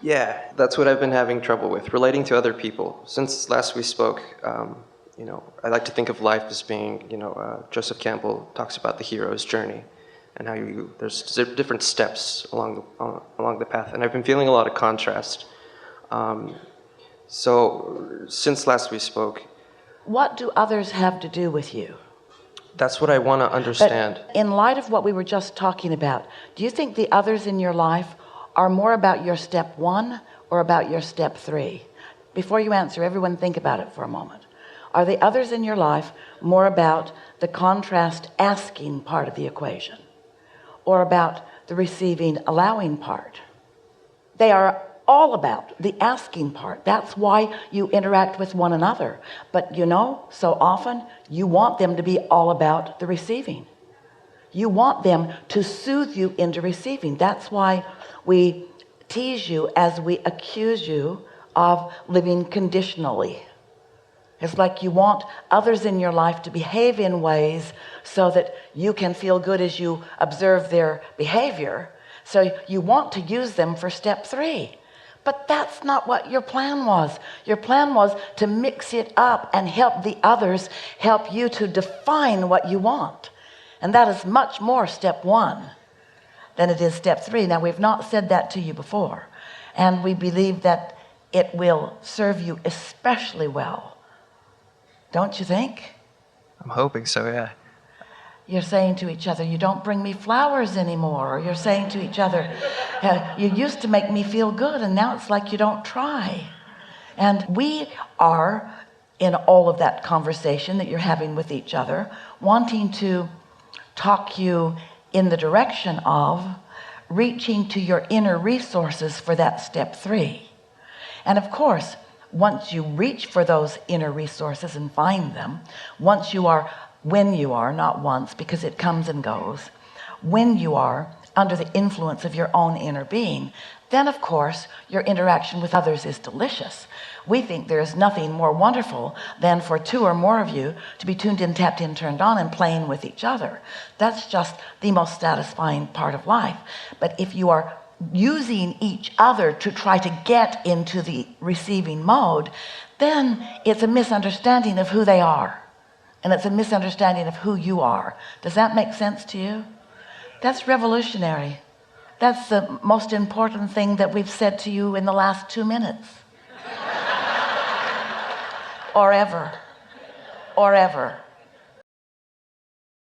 Yeah, that's what I've been having trouble with, relating to other people. Since last we spoke, I like to think of life as being, Joseph Campbell talks about the hero's journey and how there's different steps along the path. And I've been feeling a lot of contrast. So since last we spoke, what do others have to do with you? That's what I want to understand. But in light of what we were just talking about, do you think the others in your life are more about your step 1 or about your step 3? Before you answer, everyone think about it for a moment. Are the others in your life more about the contrast asking part of the equation or about the receiving allowing part? They are all about the asking part. That's why you interact with one another. But so often you want them to be all about the receiving. You want them to soothe you into receiving. That's why we tease you as we accuse you of living conditionally. It's like you want others in your life to behave in ways so that you can feel good as you observe their behavior. So you want to use them for step 3. But that's not what your plan was. Your plan was to mix it up and help the others help you to define what you want. And that is much more step 1 than it is step 3. Now, we've not said that to you before, and we believe that it will serve you especially well. Don't you think? I'm hoping so, yeah. You're saying to each other, you don't bring me flowers anymore. Or you're saying to each other, you used to make me feel good, and now it's like you don't try. And we are, in all of that conversation that you're having with each other, wanting to talk you in the direction of reaching to your inner resources for that step 3. And of course, once you reach for those inner resources and find them, when you are, not once, because it comes and goes, when you are under the influence of your own inner being, then of course your interaction with others is delicious. We think there is nothing more wonderful than for 2 or more of you to be tuned in, tapped in, turned on, and playing with each other. That's just the most satisfying part of life. But if you are using each other to try to get into the receiving mode, then it's a misunderstanding of who they are, and it's a misunderstanding of who you are. Does that make sense to you? That's revolutionary. That's the most important thing that we've said to you in the last 2 minutes. Or ever.